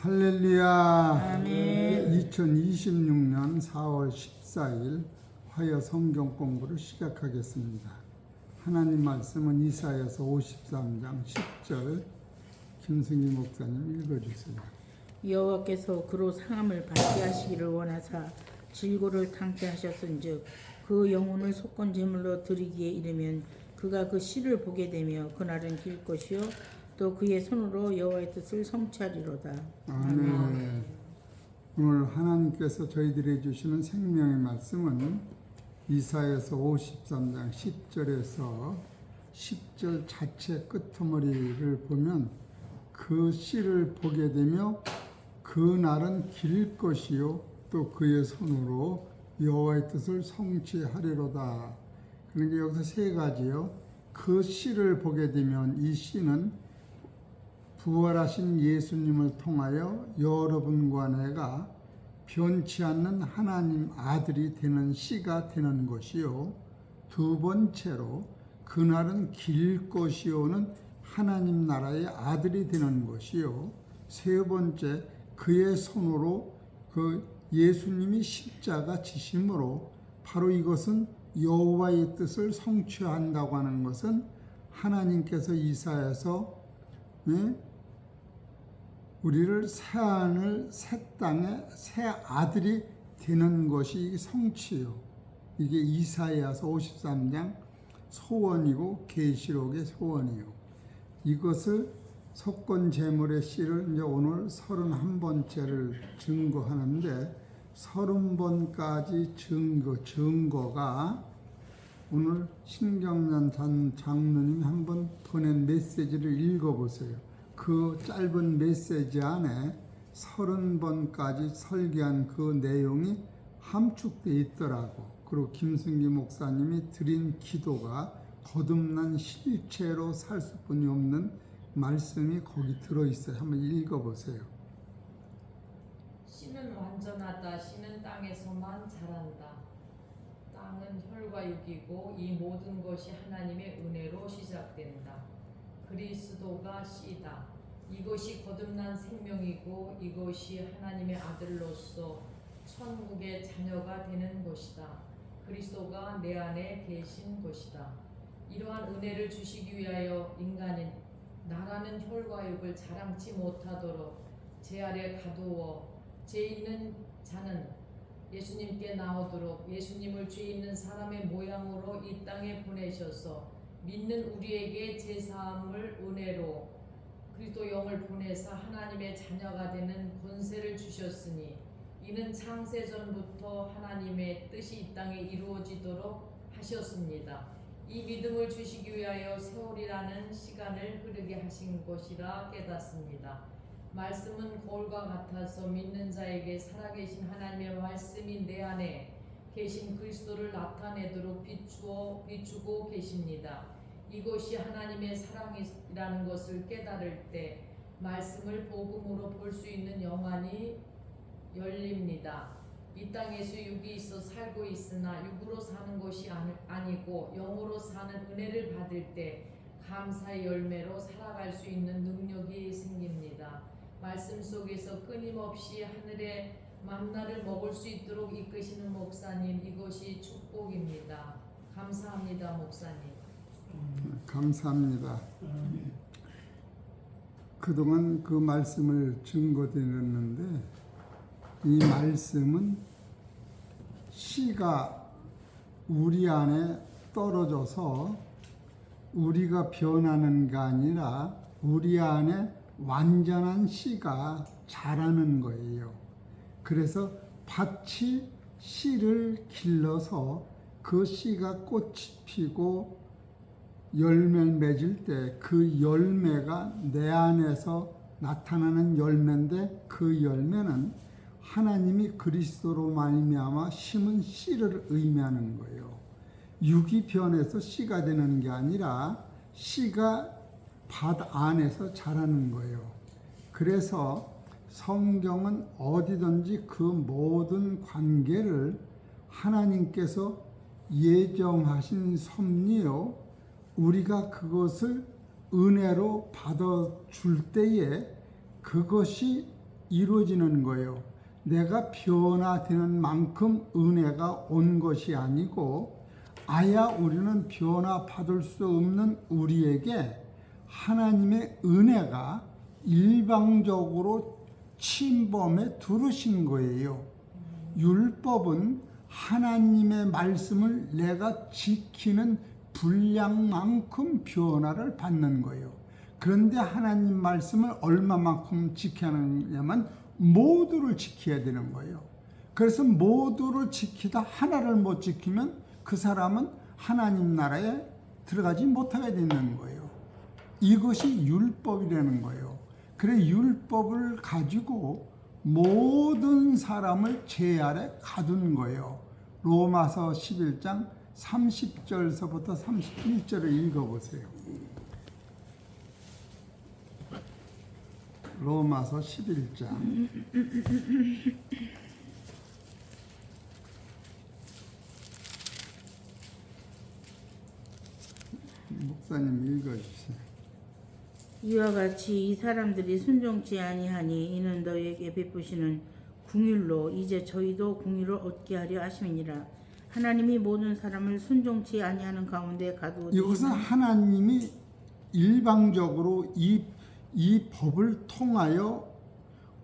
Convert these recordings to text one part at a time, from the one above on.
할렐루야. 아멘. 2026년 4월 14일 화요 성경 공부를 시작하겠습니다. 하나님 말씀은 이사야서 53장 10절 김승희 목사님 읽어주세요. 여호와께서 그로 상함을 받게 하시기를 원하사 질고를 당케 하셨은즉 그 영혼을 속건 제물로 드리기에 이르면 그가 그 씨를 보게 되며 그날은 길 것이요 또 그의 손으로 여호와의 뜻을 성취하리로다. 아멘. 오늘 하나님께서 저희들에게 주시는 생명의 말씀은 이사야서 53장 10절에서 10절 자체 끄트머리를 보면 그 씨를 보게 되며 그 날은 길 것이요 또 그의 손으로 여호와의 뜻을 성취하리로다. 그러니까 여기서 세 가지요. 그 씨를 보게 되면 이 씨는 부활하신 예수님을 통하여 여러분과 내가 변치 않는 하나님 아들이 되는 씨가 되는 것이요. 두 번째로 그날은 길 것이요는 하나님 나라의 아들이 되는 것이요. 세 번째 그의 손으로 그 예수님이 십자가 지심으로 바로 이것은 여호와의 뜻을 성취한다고 하는 것은 하나님께서 이사야서 우리를 새 하늘 새 땅에 새 아들이 되는 것이 성취요. 이게 이사야서 53장 소원이고 계시록의 소원이요. 이것을 속건 제물의 씨를 이제 오늘 31번째를 증거하는데 30번까지 증거가 오늘 신경난 장로님이 한번 보낸 메시지를 읽어보세요. 그 짧은 메시지 안에 30번까지 설계한 그 내용이 함축되어 있더라고. 그리고 김승기 목사님이 드린 기도가 거듭난 실체로 살 수뿐이 없는 말씀이 거기 들어있어요. 한번 읽어보세요. 씨는 완전하다. 씨는 땅에서만 자란다. 땅은 혈과 육이고 이 모든 것이 하나님의 은혜로 시작된다. 그리스도가 씨다. 이것이 거듭난 생명이고 이것이 하나님의 아들로서 천국의 자녀가 되는 것이다. 그리스도가 내 안에 계신 것이다. 이러한 은혜를 주시기 위하여 인간은 나라는 혈과 육을 자랑치 못하도록 제 아래 가두어 죄 있는 자는 예수님께 나오도록 예수님을 죄 있는 사람의 모양으로 이 땅에 보내셔서 믿는 우리에게 제사함을 은혜로 그리스도 영을 보내사 하나님의 자녀가 되는 권세를 주셨으니 이는 창세전부터 하나님의 뜻이 이 땅에 이루어지도록 하셨습니다. 이 믿음을 주시기 위하여 세월이라는 시간을 흐르게 하신 것이라 깨닫습니다. 말씀은 거울과 같아서 믿는 자에게 살아계신 하나님의 말씀이 내 안에 계신 그리스도를 나타내도록 비추고 계십니다. 이것이 하나님의 사랑이라는 것을 깨달을 때 말씀을 복음으로 볼 수 있는 영안이 열립니다. 이 땅에서 육이 있어 살고 있으나 육으로 사는 것이 아니고 영으로 사는 은혜를 받을 때 감사의 열매로 살아갈 수 있는 능력이 생깁니다. 말씀 속에서 끊임없이 하늘의 만나를 먹을 수 있도록 이끄시는 목사님, 이것이 축복입니다. 감사합니다, 목사님. 감사합니다. 그동안 그 말씀을 증거드렸는데 이 말씀은 씨가 우리 안에 떨어져서 우리가 변하는 게 아니라 우리 안에 완전한 씨가 자라는 거예요. 그래서 밭이 씨를 길러서 그 씨가 꽃이 피고 열매를 맺을 때 그 열매가 내 안에서 나타나는 열매인데 그 열매는 하나님이 그리스도로 말미암아 심은 씨를 의미하는 거예요. 육이 변해서 씨가 되는 게 아니라 씨가 밭 안에서 자라는 거예요. 그래서 성경은 어디든지 그 모든 관계를 하나님께서 예정하신 섭리요 우리가 그것을 은혜로 받아줄 때에 그것이 이루어지는 거예요. 내가 변화되는 만큼 은혜가 온 것이 아니고 아야 우리는 변화받을 수 없는 우리에게 하나님의 은혜가 일방적으로 침범해 들으신 거예요. 율법은 하나님의 말씀을 내가 지키는 분량만큼 변화를 받는 거예요. 그런데 하나님 말씀을 얼마만큼 지켜야 하느냐면 모두를 지켜야 되는 거예요. 그래서 모두를 지키다 하나를 못 지키면 그 사람은 하나님 나라에 들어가지 못하게 되는 거예요. 이것이 율법이라는 거예요. 그래 율법을 가지고 모든 사람을 죄 아래 가둔 거예요. 로마서 11장 30절서부터 31절을 읽어보세요. 로마서 11장 목사님 읽어주세요. 이와 같이 이 사람들이 순종치 아니하니 이는 너희에게 베푸시는 궁율로 이제 저희도 궁율을 얻게 하려 하심이니라. 하나님이 모든 사람을 순종치 아니하는 가운데 가두어 이것은 하나님이 일방적으로 이 법을 통하여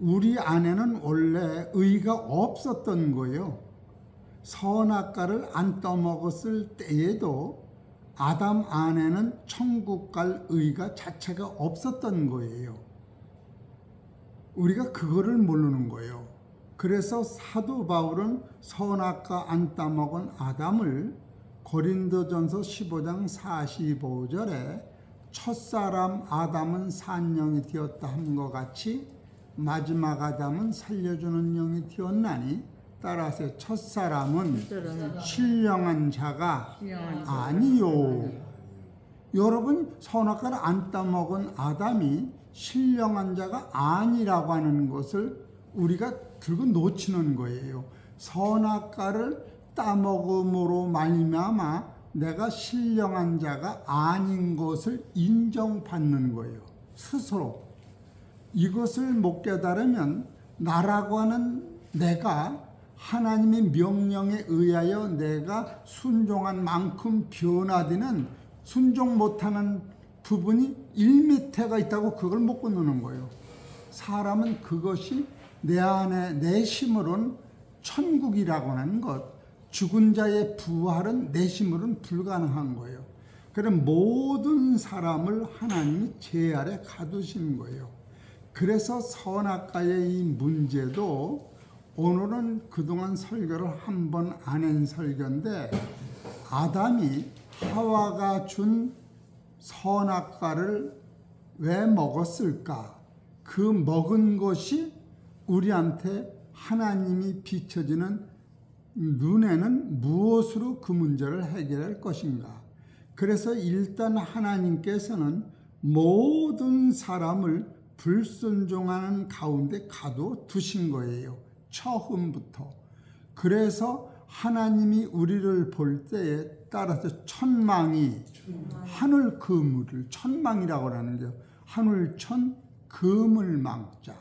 우리 안에는 원래 의가 없었던 거예요. 선악과를 안 떠먹었을 때에도 아담 안에는 천국 갈 의가 자체가 없었던 거예요. 우리가 그거를 모르는 거예요. 그래서 사도 바울은 선악과 안 따먹은 아담을 고린도전서 15장 45절에 첫사람 아담은 산 영이 되었다 함과 같이 마지막 아담은 살려주는 영이 되었나니 따라서 첫사람은 신령한 자가 아니요. 여러분 선악과를 안 따먹은 아담이 신령한 자가 아니라고 하는 것을 우리가 들고 놓치는 거예요. 선악과를 따먹음으로 말미암아 내가 신령한 자가 아닌 것을 인정받는 거예요. 스스로. 이것을 못 깨달으면 나라고 하는 내가 하나님의 명령에 의하여 내가 순종한 만큼 변화되는 순종 못하는 부분이 1m가 있다고 그걸 못 건너는 거예요. 사람은 그것이 내 안에 내심으로는 천국이라고 하는 것, 죽은 자의 부활은 내심으로는 불가능한 거예요. 그럼 모든 사람을 하나님이 죄 아래 가두신 거예요. 그래서 선악과의 이 문제도 오늘은 그동안 설교를 한 번 안 한 설교인데 아담이 하와가 준 선악과를 왜 먹었을까? 그 먹은 것이 우리한테 하나님이 비춰지는 눈에는 무엇으로 그 문제를 해결할 것인가? 그래서 일단 하나님께서는 모든 사람을 불순종하는 가운데 가둬 두신 거예요. 처음부터. 그래서 하나님이 우리를 볼 때에 따라서 천망이 하늘 그물을 천망이라고 하는 게 하늘천 그물망자.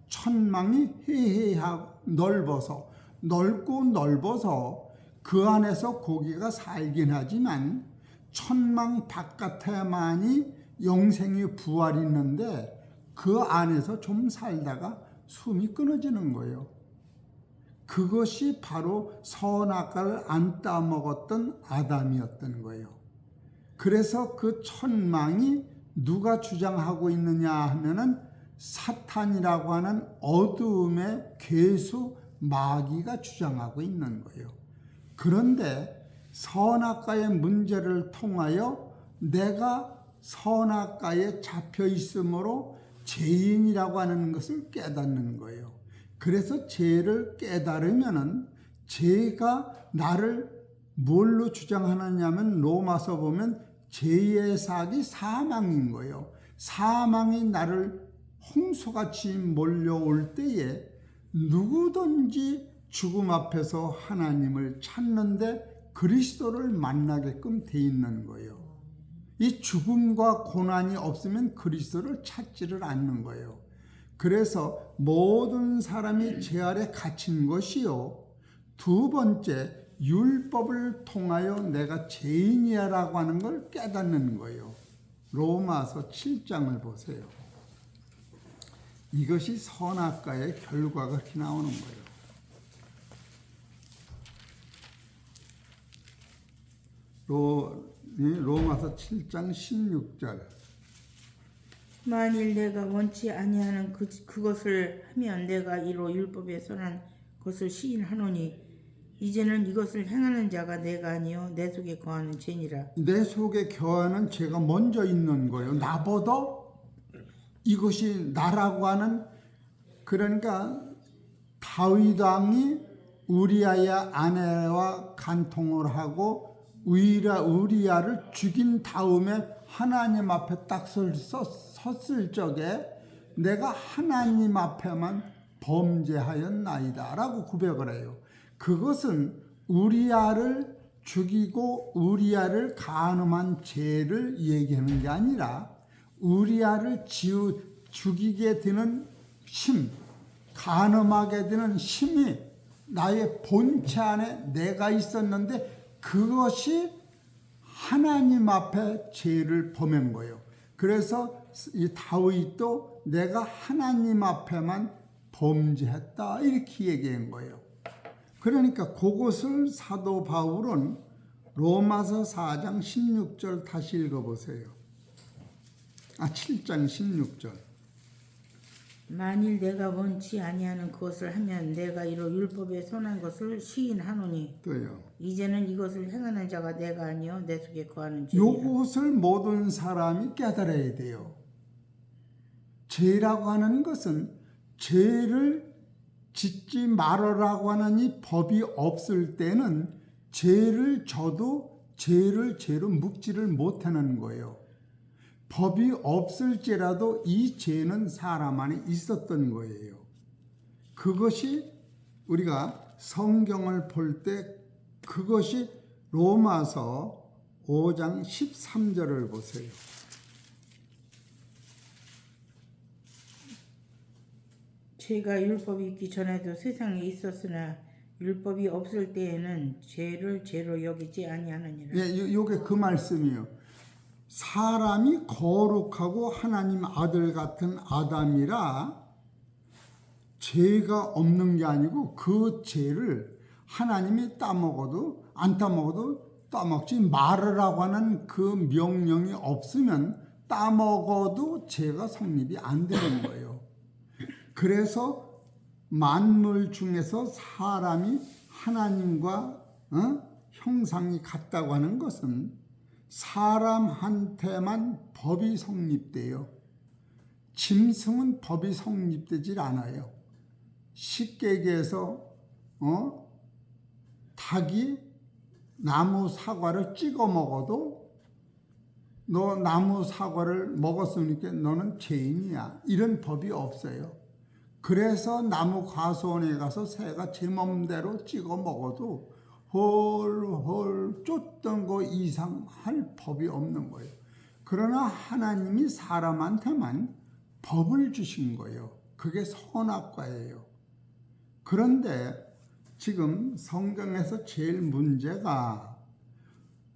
천망이 해해하고 넓어서 넓고 넓어서 그 안에서 고기가 살긴 하지만 천망 바깥에만이 영생의 부활이 있는데 그 안에서 좀 살다가 숨이 끊어지는 거예요. 그것이 바로 선악과를 안 따먹었던 아담이었던 거예요. 그래서 그 천망이 누가 주장하고 있느냐 하면은 사탄이라고 하는 어두움의 괴수 마귀가 주장하고 있는 거예요. 그런데 선악과의 문제를 통하여 내가 선악과에 잡혀 있으므로 죄인이라고 하는 것을 깨닫는 거예요. 그래서 죄를 깨달으면은 죄가 나를 뭘로 주장하느냐면 로마서 보면 죄의 삭이 사망인 거예요. 사망이 나를 홍수같이 몰려올 때에 누구든지 죽음 앞에서 하나님을 찾는데 그리스도를 만나게끔 돼 있는 거예요. 이 죽음과 고난이 없으면 그리스도를 찾지를 않는 거예요. 그래서 모든 사람이 죄 아래 갇힌 것이요. 두 번째, 율법을 통하여 내가 죄인이야라고 하는 걸 깨닫는 거예요. 로마서 7장을 보세요. 이것이 선악과의 결과가 그렇게 나오는 거예요. 로마서 7장 16절. 만일 내가 원치 아니하는 그것을 하면 내가 이로 율법에 선한 것을 시인하노니 이제는 이것을 행하는 자가 내가 아니요 내 속에 거하는 죄니라. 내 속에 거하는 죄가 먼저 있는 거예요. 나보다 이것이 나라고 하는, 그러니까 다윗 왕이 우리아의 아내와 간통을 하고 우리아를 죽인 다음에 하나님 앞에 딱 섰을 적에 내가 하나님 앞에만 범죄하였나이다 라고 고백을 해요. 그것은 우리아를 죽이고 우리아를 간음한 죄를 얘기하는 게 아니라 우리아를 죽이게 되는 심, 간음하게 되는 심이 나의 본체 안에 내가 있었는데 그것이 하나님 앞에 죄를 범한 거예요. 그래서 이 다윗도 내가 하나님 앞에만 범죄했다 이렇게 얘기한 거예요. 그러니까 그것을 사도 바울은 로마서 4장 16절 다시 읽어보세요. 7장 16절. 만일 내가 원치 아니하는 그것을 하면 내가 이로 율법에 선한 것을 시인하노니 또요. 이제는 이것을 행하는 자가 내가 아니요 내 속에 거하는 죄니라. 요것을 모든 사람이 깨달아야 돼요. 죄라고 하는 것은 죄를 짓지 말아라고 하는 이 법이 없을 때는 죄를 져도 죄를 죄로 묵지를 못하는 거예요. 법이 없을지라도 이 죄는 사람 안에 있었던 거예요. 그것이 우리가 성경을 볼 때 그것이 로마서 5장 13절을 보세요. 죄가 율법이 있기 전에도 세상에 있었으나 율법이 없을 때에는 죄를 죄로 여기지 아니하느니라. 예, 요게 그 말씀이에요. 사람이 거룩하고 하나님 아들 같은 아담이라 죄가 없는 게 아니고 그 죄를 하나님이 따먹어도 안 따먹어도 따먹지 말으라고 하는 그 명령이 없으면 따먹어도 죄가 성립이 안 되는 거예요. 그래서 만물 중에서 사람이 하나님과 형상이 같다고 하는 것은 사람한테만 법이 성립돼요. 짐승은 법이 성립되질 않아요. 쉽게 얘기해서 닭이 나무 사과를 찍어 먹어도 너 나무 사과를 먹었으니까 너는 죄인이야. 이런 법이 없어요. 그래서 나무 과수원에 가서 새가 제 맘대로 찍어 먹어도 헐헐 쫓던 거 이상 할 법이 없는 거예요. 그러나 하나님이 사람한테만 법을 주신 거예요. 그게 선악과예요. 그런데 지금 성경에서 제일 문제가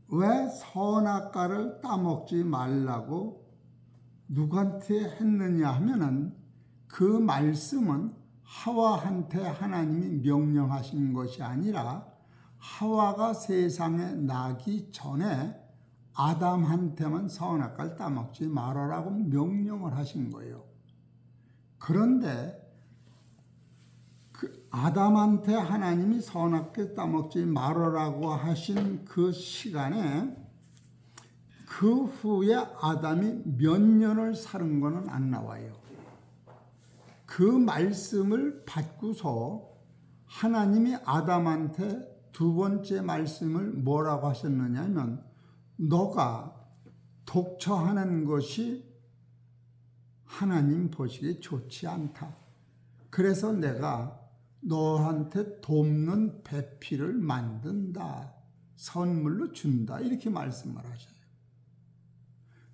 왜 선악과를 따먹지 말라고 누구한테 했느냐 하면은 그 말씀은 하와한테 하나님이 명령하신 것이 아니라 하와가 세상에 나기 전에 아담한테만 선악과를 따먹지 말아라고 명령을 하신 거예요. 그런데 그 아담한테 하나님이 선악과 따먹지 말아라고 하신 그 시간에 그 후에 아담이 몇 년을 사는 것은 안 나와요. 그 말씀을 받고서 하나님이 아담한테 두 번째 말씀을 뭐라고 하셨느냐면 너가 독처하는 것이 하나님 보시기에 좋지 않다. 그래서 내가 너한테 돕는 배필을 만든다. 선물로 준다. 이렇게 말씀을 하셔요.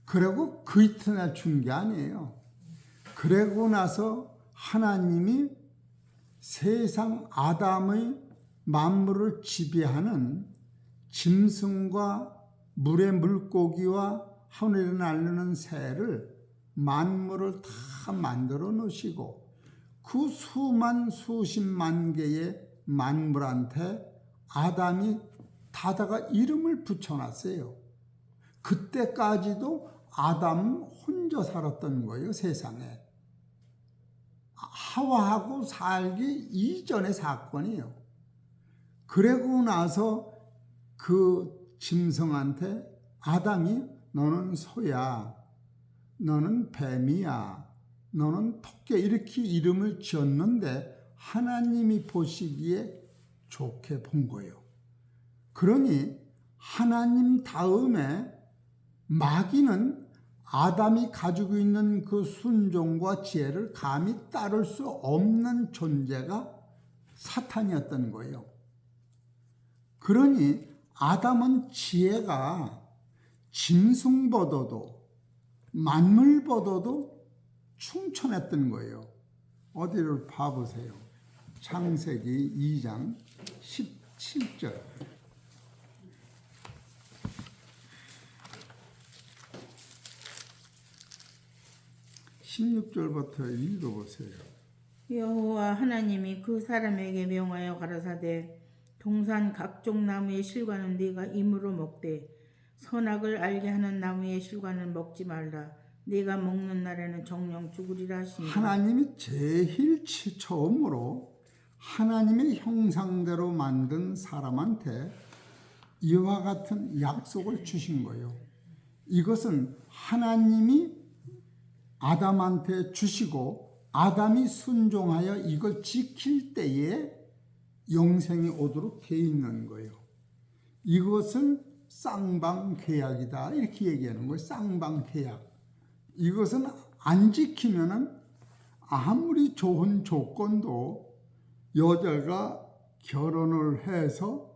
그리고 그 이튿날 준 게 아니에요. 그러고 나서 하나님이 세상 아담의 만물을 지배하는 짐승과 물의 물고기와 하늘에 날르는 새를 만물을 다 만들어 놓으시고 그 수만 수십만 개의 만물한테 아담이 다다가 이름을 붙여놨어요. 그때까지도 아담은 혼자 살았던 거예요, 세상에. 하와하고 살기 이전의 사건이에요. 그러고 나서 그 짐승한테 아담이 너는 소야, 너는 뱀이야, 너는 토끼 이렇게 이름을 지었는데 하나님이 보시기에 좋게 본 거예요. 그러니 하나님 다음에 마귀는 아담이 가지고 있는 그 순종과 지혜를 감히 따를 수 없는 존재가 사탄이었던 거예요. 그러니 아담은 지혜가 짐승보다도 만물보다도 충천했던 거예요. 어디를 봐보세요. 창세기 2장 17절. 16절부터 읽어보세요. 여호와 하나님이 그 사람에게 명하여 가라사대 동산 각종 나무의 실과는 네가 임으로 먹되 선악을 알게 하는 나무의 실과는 먹지 말라. 네가 먹는 날에는 정령 죽으리라 하시니. 하나님이 제일 처음으로 하나님의 형상대로 만든 사람한테 이와 같은 약속을 주신 거예요. 이것은 하나님이 아담한테 주시고 아담이 순종하여 이걸 지킬 때에 영생이 오도록 되어 있는 거예요. 이것은 쌍방계약이다 이렇게 얘기하는 거예요. 쌍방계약. 이것은 안 지키면은 아무리 좋은 조건도 여자가 결혼을 해서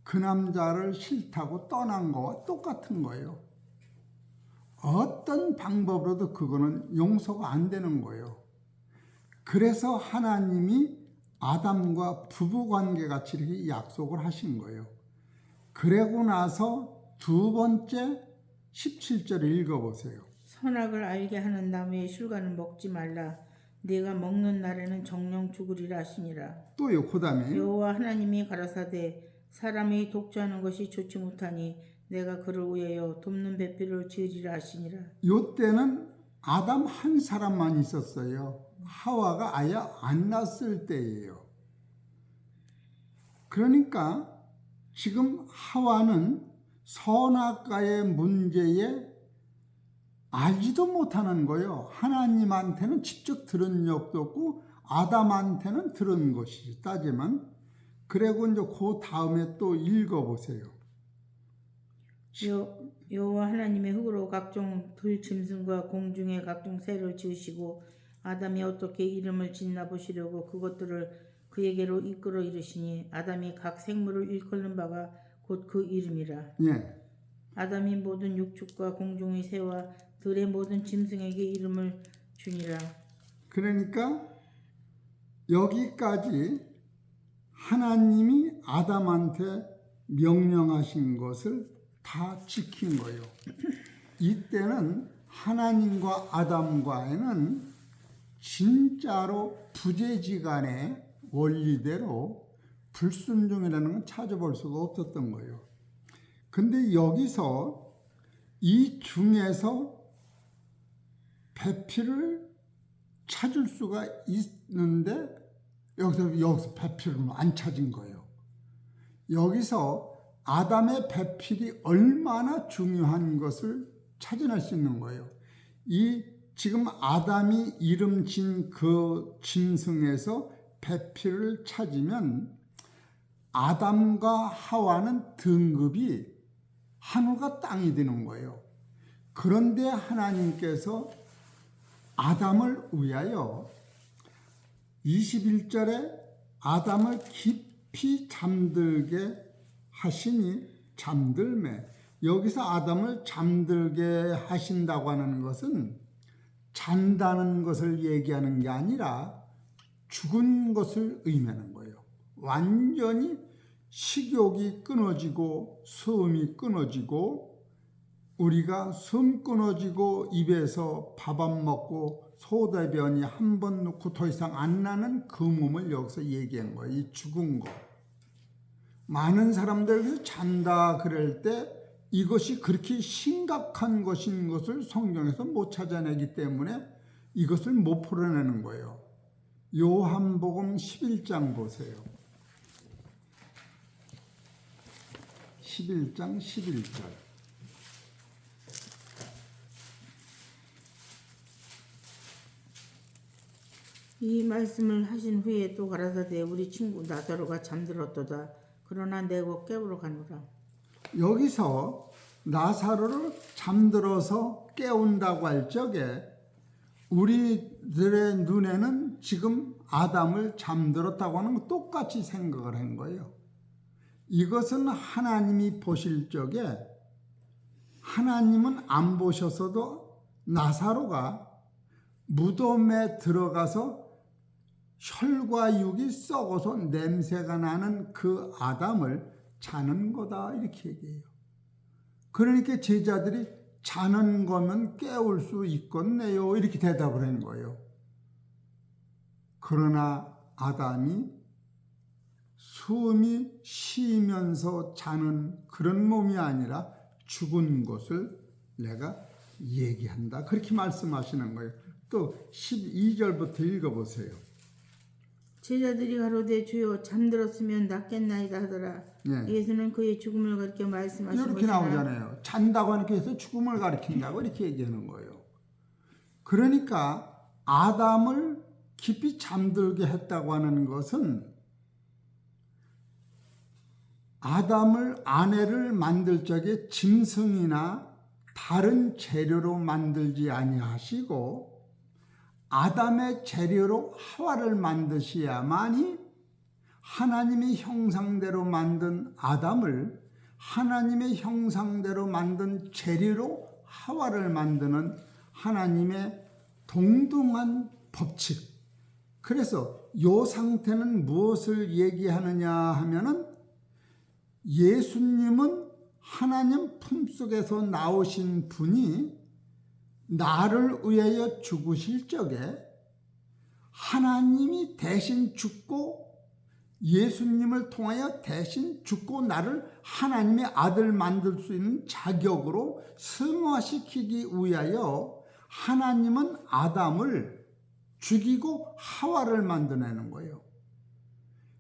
그 남자를 싫다고 떠난 거와 똑같은 거예요. 어떤 방법으로도 그거는 용서가 안 되는 거예요. 그래서 하나님이 아담과 부부관계 같이 이렇게 약속을 하신 거예요. 그러고 나서 두 번째 17절을 읽어보세요. 선악을 알게 하는 나무의 실과는 먹지 말라. 네가 먹는 날에는 정령 죽으리라 하시니라. 또요, 그 다음에 여호와 하나님이 가라사대 사람이 독주하는 것이 좋지 못하니 내가 그를 위하여 돕는 배필을 지으리라 하시니라. 요때는 아담 한 사람만 있었어요. 하와가 아예 안 났을 때예요. 그러니까 지금 하와는 선악과의 문제에 알지도 못하는 거예요. 하나님한테는 직접 들은 적도 없고 아담한테는 들은 것이지 따지면. 그리고 이제 그 다음에 또 읽어보세요. 여호와 하나님의 흙으로 각종 들짐승과 공중의 각종 새를 지으시고 아담이 어떻게 이름을 짓나 보시려고 그것들을 그에게로 이끌어 이르시니 아담이 각 생물을 일컫는 바가 곧 그 이름이라. 예. 아담이 모든 육축과 공중의 새와 들의 모든 짐승에게 이름을 주니라. 그러니까 여기까지 하나님이 아담한테 명령하신 것을 다 지킨 거예요. 이때는 하나님과 아담과에는 진짜로 부재지간의 원리대로 불순종이라는 건 찾아볼 수가 없었던 거예요. 근데 여기서 이 중에서 배필을 찾을 수가 있는데 여기서 배필은 안 찾은 거예요. 여기서 아담의 배필이 얼마나 중요한 것을 찾아낼 수 있는 거예요. 이 지금 아담이 이름 진 그 짐승에서 배필을 찾으면 아담과 하와는 등급이 하늘과 땅이 되는 거예요. 그런데 하나님께서 아담을 위하여 21절에 아담을 깊이 잠들게 하시니 잠들매. 여기서 아담을 잠들게 하신다고 하는 것은 잔다는 것을 얘기하는 게 아니라 죽은 것을 의미하는 거예요. 완전히 식욕이 끊어지고 숨이 끊어지고 우리가 숨 끊어지고 입에서 밥 안 먹고 소대변이 한 번 넣고 더 이상 안 나는 그 몸을 여기서 얘기한 거예요. 이 죽은 거. 많은 사람들이 잔다 그럴 때 이것이 그렇게 심각한 것인 것을 성경에서 못 찾아내기 때문에 이것을 못 풀어내는 거예요. 요한복음 11장 보세요. 11장 11절. 이 말씀을 하신 후에 또 가라사대 우리 친구 나사로가 잠들었도다. 그러나 내고 깨우러 가노라. 여기서 나사로를 잠들어서 깨운다고 할 적에 우리들의 눈에는 지금 아담을 잠들었다고 하는 거 똑같이 생각을 한 거예요. 이것은 하나님이 보실 적에 하나님은 안 보셨어도 나사로가 무덤에 들어가서 혈과 육이 썩어서 냄새가 나는 그 아담을 자는 거다 이렇게 얘기해요. 그러니까 제자들이 자는 거면 깨울 수 있겠네요 이렇게 대답을 한 거예요. 그러나 아담이 숨이 쉬면서 자는 그런 몸이 아니라 죽은 것을 내가 얘기한다 그렇게 말씀하시는 거예요. 또 12절부터 읽어보세요. 제자들이 가로되 주여 잠들었으면 낫겠나이다 하더라. 예. 예수는 그의 죽음을 가리켜 말씀하신 이렇게 것이나 나오잖아요. 잔다고 하니까 해서 죽음을 가리킨다고 이렇게 얘기하는 거예요. 그러니까 아담을 깊이 잠들게 했다고 하는 것은 아담을 아내를 만들 적에 짐승이나 다른 재료로 만들지 아니하시고 아담의 재료로 하와를 만드셔야만이 하나님의 형상대로 만든 아담을 하나님의 형상대로 만든 재료로 하와를 만드는 하나님의 동등한 법칙. 그래서 이 상태는 무엇을 얘기하느냐 하면은 예수님은 하나님 품속에서 나오신 분이 나를 위하여 죽으실 적에 하나님이 대신 죽고 예수님을 통하여 대신 죽고 나를 하나님의 아들 만들 수 있는 자격으로 승화시키기 위하여 하나님은 아담을 죽이고 하와를 만들어내는 거예요.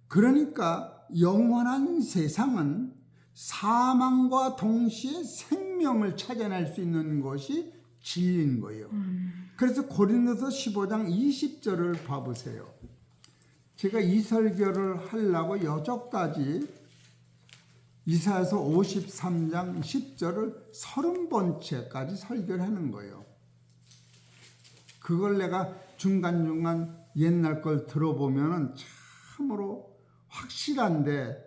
그러니까 영원한 세상은 사망과 동시에 생명을 찾아낼 수 있는 것이 진리인 거예요. 그래서 고린도서 15장 20절을 봐보세요. 제가 이 설교를 하려고 여적까지 이사야서 53장 10절을 30번째까지 설교를 하는 거예요. 그걸 내가 중간중간 옛날 걸 들어보면 참으로 확실한데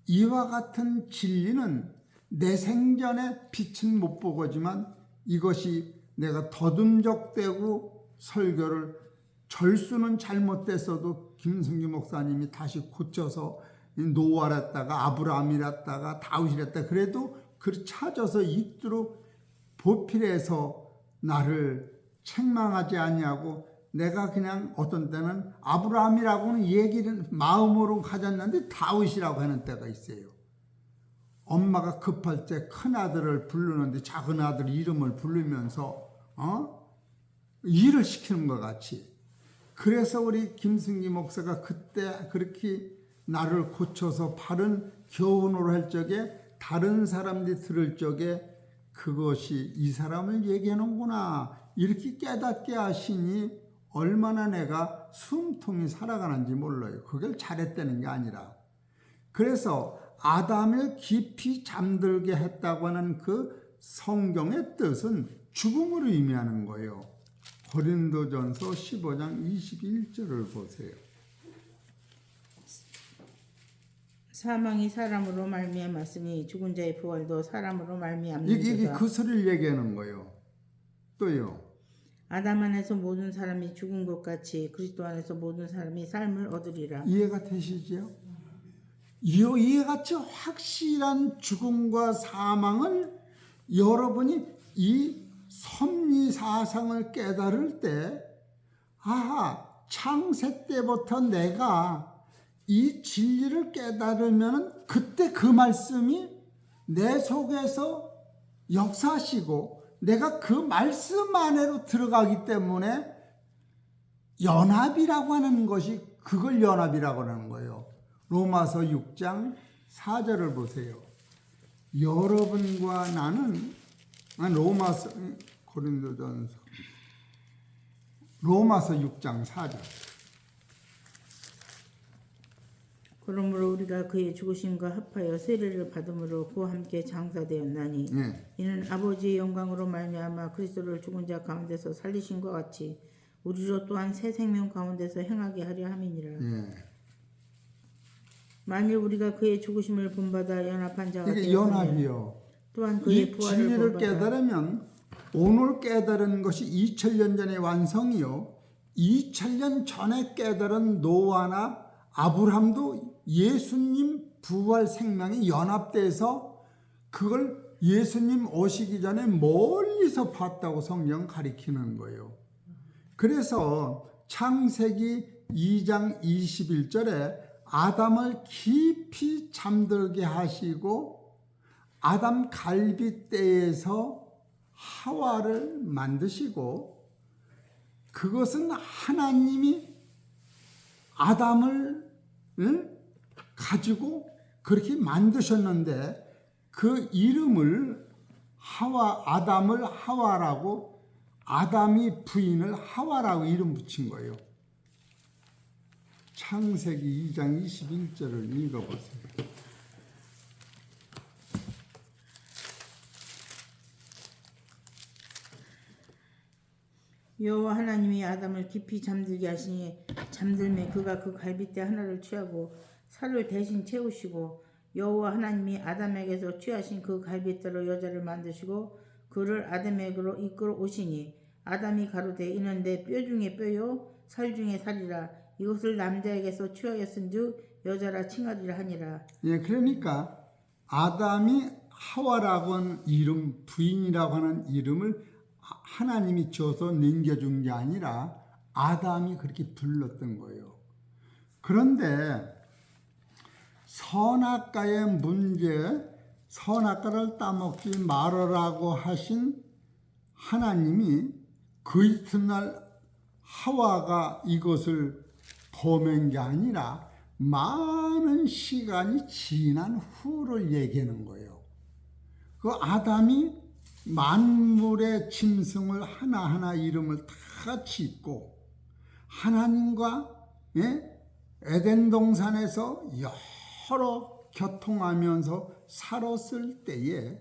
이와 같은 진리는 내 생전에 빛은 못 보고지만 이것이 내가 더듬적대고 설교를 절수는 잘못됐어도 김승규 목사님이 다시 고쳐서 노아랬다가 아브라함이랬다가 다윗이랬다 그래도 그 찾아서 읽도록 보필해서 나를 책망하지 아니하고 내가 그냥 어떤 때는 아브라함이라고는 얘기를 마음으로 가졌는데 다윗이라고 하는 때가 있어요. 엄마가 급할 때 큰아들을 부르는데 작은 아들 이름을 부르면서 일을 시키는 것 같이. 그래서 우리 김승기 목사가 그때 그렇게 나를 고쳐서 바른 교훈으로 할 적에 다른 사람들이 들을 적에 그것이 이 사람을 얘기하는구나 이렇게 깨닫게 하시니 얼마나 내가 숨통이 살아가는지 몰라요. 그걸 잘했다는 게 아니라. 그래서 아담을 깊이 잠들게 했다고 하는 그 성경의 뜻은 죽음을 의미하는 거예요. 고린도전서 15장 21절을 보세요. 사망이 사람으로 말미암았으니 죽은 자의 부활도 사람으로 이게 말미암는도다. 그 소리를 얘기하는 거예요. 또요. 아담 안에서 모든 사람이 죽은 것 같이 그리스도 안에서 모든 사람이 삶을 얻으리라. 이해가 되시죠? 이해같이 확실한 죽음과 사망을 여러분이 이 섭리 사상을 깨달을 때, 아하, 창세 때부터 내가 이 진리를 깨달으면 그때 그 말씀이 내 속에서 역사하시고 내가 그 말씀 안으로 들어가기 때문에 연합이라고 하는 것이 그걸 연합이라고 하는 거예요. 로마서 6장 4절을 보세요. 여러분과 나는 로마서 6장 4절. 그러므로 우리가 그의 죽으심과 합하여 세례를 받음으로 그와 함께 장사되었나니 이는 아버지의 영광으로 말미암아 그리스도를 죽은 자 가운데서 살리신 것 같이 우리로 또한 새 생명 가운데서 행하게 하려 함이니라. 만일 우리가 그의 죽으심을 본받아 연합한 자가 이게 되었으면 연합이요. 또한 그의 이 부활을 진리를 본받아 깨달으면 오늘 깨달은 것이 2000년 전의 완성이요. 2000년 전에 깨달은 노아나 아브람도 예수님 부활 생명이 연합돼서 그걸 예수님 오시기 전에 멀리서 봤다고 성경 가리키는 거예요. 그래서 창세기 2장 21절에 아담을 깊이 잠들게 하시고 아담 갈빗대에서 하와를 만드시고 그것은 하나님이 아담을 가지고 그렇게 만드셨는데 그 이름을 아담을 하와라고 아담이 부인을 하와라고 이름 붙인 거예요. 창세기 2장 21절을 읽어보세요. 여호와 하나님이 아담을 깊이 잠들게 하시니 잠들매 그가 그 갈빗대 하나를 취하고 살을 대신 채우시고 여호와 하나님이 아담에게서 취하신 그 갈빗대로 여자를 만드시고 그를 아담에게로 이끌어 오시니 아담이 가로되 이는 내 뼈 중에 뼈요 살 중에 살이라 이것을 남자에게서 취하였은즉 여자라 칭하리라 하니라. 그러니까 아담이 하와라고 하는 이름, 부인이라고 하는 이름을 하나님이 줘서 남겨준 게 아니라 아담이 그렇게 불렀던 거예요. 그런데 선악과의 문제, 선악과를 따먹지 말으라고 하신 하나님이 그 이튿날 하와가 이것을 범한 게 아니라 많은 시간이 지난 후를 얘기하는 거예요. 그 아담이 만물의 짐승을 하나하나 이름을 다 짓고 하나님과 에덴 동산에서 여러 교통하면서 살았을 때에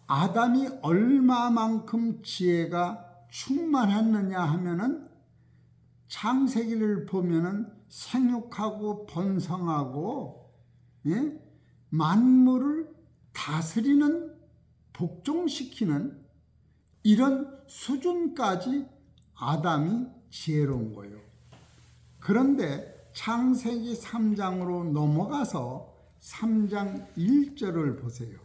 아담이 얼마만큼 지혜가 충만했느냐 하면은 창세기를 보면은 생육하고 번성하고 만물을 다스리는 복종시키는 이런 수준까지 아담이 지혜로운 거예요. 그런데 창세기 3장으로 넘어가서 3장 1절을 보세요.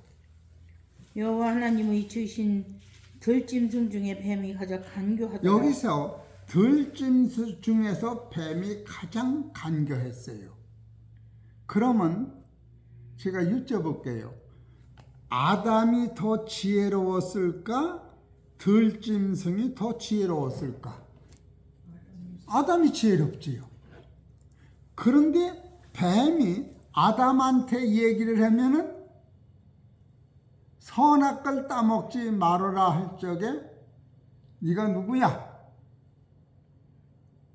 여호와 하나님의 지으신 들짐승 중에 뱀이 가장 간교하더라. 여기서 들짐승 중에서 뱀이 가장 간교했어요. 그러면 제가 여쭤볼게요. 아담이 더 지혜로웠을까? 들짐승이 더 지혜로웠을까? 아담이 지혜롭지요. 그런데 뱀이 아담한테 얘기를 하면은 선악과를 따먹지 말아라 할 적에 네가 누구야?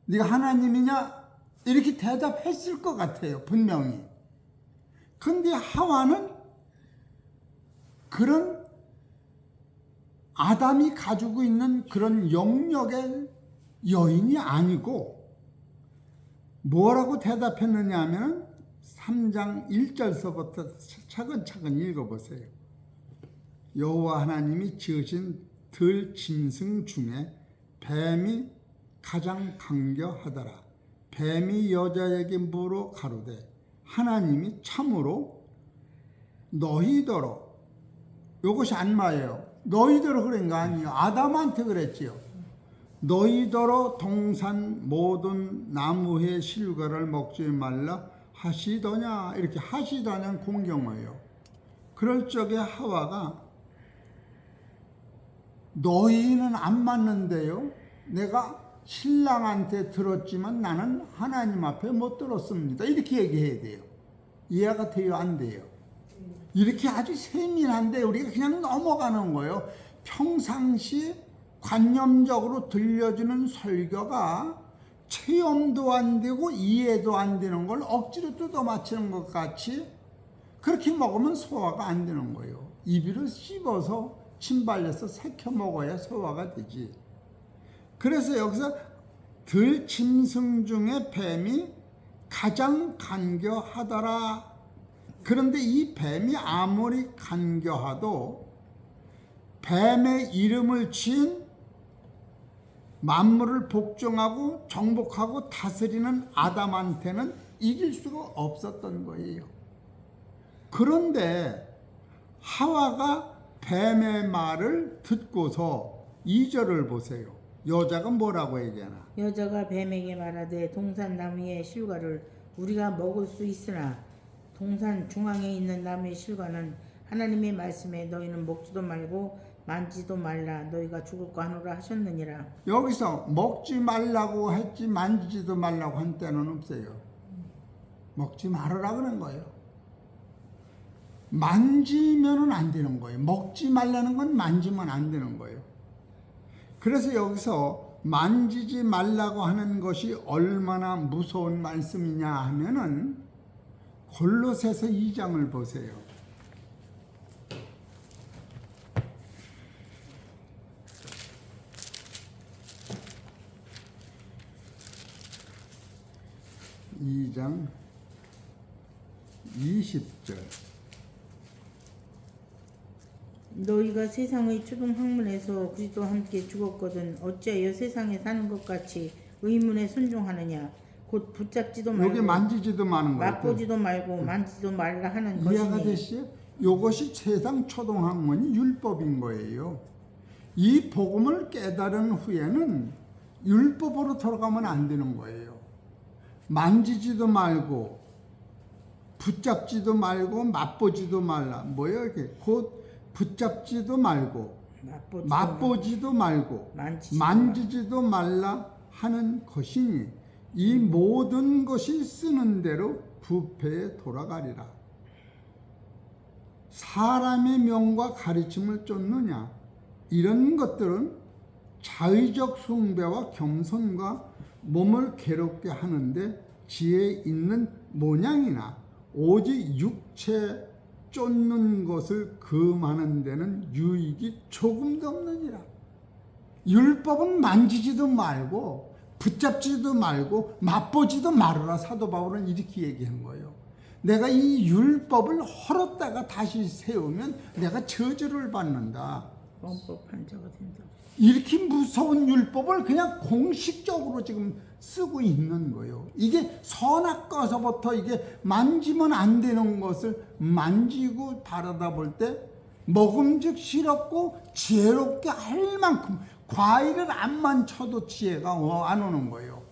네가 하나님이냐? 이렇게 대답했을 것 같아요. 분명히. 근데 하와는 그런 아담이 가지고 있는 그런 영역의 여인이 아니고 뭐라고 대답했느냐 하면 3장 1절서부터 차근차근 읽어보세요. 여호와 하나님이 지으신 들짐승 중에 뱀이 가장 간교하더라. 뱀이 여자에게 물어 가로되 하나님이 참으로 너희더러, 이것이 안마예요. 너희더러 그런 거 아니에요. 아담한테 그랬지요. 너희더러 동산 모든 나무의 실과를 먹지 말라 하시더냐. 이렇게 하시더냐는 공경어예요. 그럴 적에 하와가 너희는 안 맞는데요. 내가 신랑한테 들었지만 나는 하나님 앞에 못 들었습니다. 이렇게 얘기해야 돼요. 이해가 돼요? 안 돼요? 이렇게 아주 세밀한데 우리가 그냥 넘어가는 거예요. 평상시 관념적으로 들려주는 설교가 체험도 안 되고 이해도 안 되는 걸 억지로 뜯어 맞히는 것 같이 그렇게 먹으면 소화가 안 되는 거예요. 입으로 씹어서 침발려서 새겨 먹어야 소화가 되지. 그래서 여기서 들짐승 중에 뱀이 가장 간교하더라. 그런데 이 뱀이 아무리 간교하도 뱀의 이름을 지은 만물을 복종하고 정복하고 다스리는 아담한테는 이길 수가 없었던 거예요. 그런데 하와가 뱀의 말을 듣고서 2절을 보세요. 여자가 뭐라고 얘기하나? 여자가 뱀에게 말하되 동산 나무의 실과를 우리가 먹을 수 있으나 동산 중앙에 있는 나무의 실과는 하나님의 말씀에 너희는 먹지도 말고 만지도 말라 너희가 죽을까 하노라 하셨느니라. 여기서 먹지 말라고 했지 만지지도 말라고 한 때는 없어요. 먹지 말으라 그런 거예요. 만지면은 안 되는 거예요. 먹지 말라는 건 만지면 안 되는 거예요. 그래서 여기서 만지지 말라고 하는 것이 얼마나 무서운 말씀이냐 하면은 골로새서 2장을 보세요. (2장 20절) 너희가 세상의 초동 학문에서 그리스도와 함께 죽었거든 어찌하여 세상에 사는 것 같이 의문에 순종하느냐. 곧 붙잡지도 말고 여기 만지지도 마는 거예요. 맛보지도 말고 만지지도 말라 하는 이해가 것이니. 되시죠? 이것이 세상 초동학문이 율법인 거예요. 이 복음을 깨달은 후에는 율법으로 돌아가면 안 되는 거예요. 만지지도 말고 붙잡지도 말고 맛보지도 말라. 뭐예요 이게? 곧 붙잡지도 말고 맛보지도 말고 만지지도 말라 하는 것이니 이 모든 것이 쓰는 대로 부패에 돌아가리라. 사람의 명과 가르침을 쫓느냐. 이런 것들은 자의적 숭배와 겸손과 몸을 괴롭게 하는데 지혜 있는 모양이나 오직 육체 쫓는 것을 금하는 데는 유익이 조금도 없느니라. 율법은 만지지도 말고 붙잡지도 말고 맛보지도 말아라. 사도 바울은 이렇게 얘기한 거예요. 내가 이 율법을 헐었다가 다시 세우면 내가 저주를 받는다. 범법 판자가 된다. 이렇게 무서운 율법을 그냥 공식적으로 지금 쓰고 있는 거예요. 이게 선악과서부터 이게 만지면 안 되는 것을 만지고 바라다 볼 때 먹음직스럽고 지혜롭게 할 만큼 과일을 안만 쳐도 지혜가 안 오는 거예요.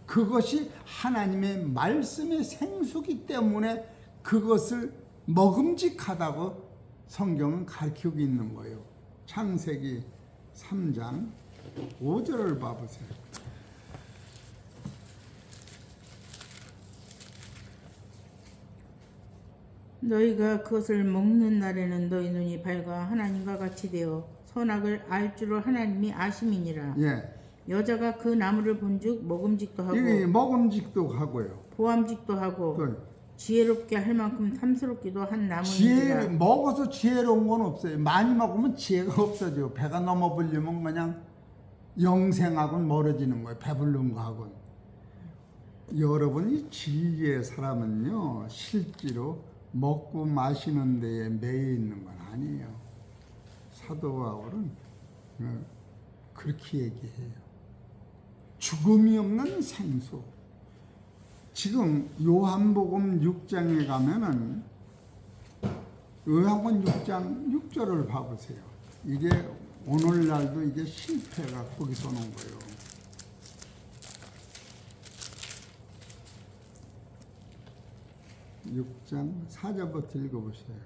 그것이 하나님의 말씀의 생수기 때문에 그것을 먹음직하다고 성경은 가르치고 있는 거예요. 창세기 3장 5절을 봐보세요. 너희가 그것을 먹는 날에는 너희 눈이 밝아 하나님과 같이 되어 선악을 알 줄을 하나님이 아심이니라. 예. 여자가 그 나무를 본즉 먹음직도 하고 이게 먹음직도 하고요. 보암직도 하고 지혜롭게 할 만큼 탐스럽기도 한 나무니라. 먹어서 지혜로운 건 없어요. 많이 먹으면 지혜가 없어져요. 배가 넘어버리면 그냥 영생하고는 멀어지는 거예요. 배부른 거하고는. 여러분이 진리의 사람은요, 실제로 먹고 마시는 데에 매여 있는 건 아니에요. 사도 바울은 그렇게 얘기해요. 죽음이 없는 생수. 지금 요한복음 6장에 가면은 요한복음 6장 6절을 봐보세요. 이게 오늘날도 이게 실패가 거기서 오는 거예요. 6장 4절부터 읽어보세요.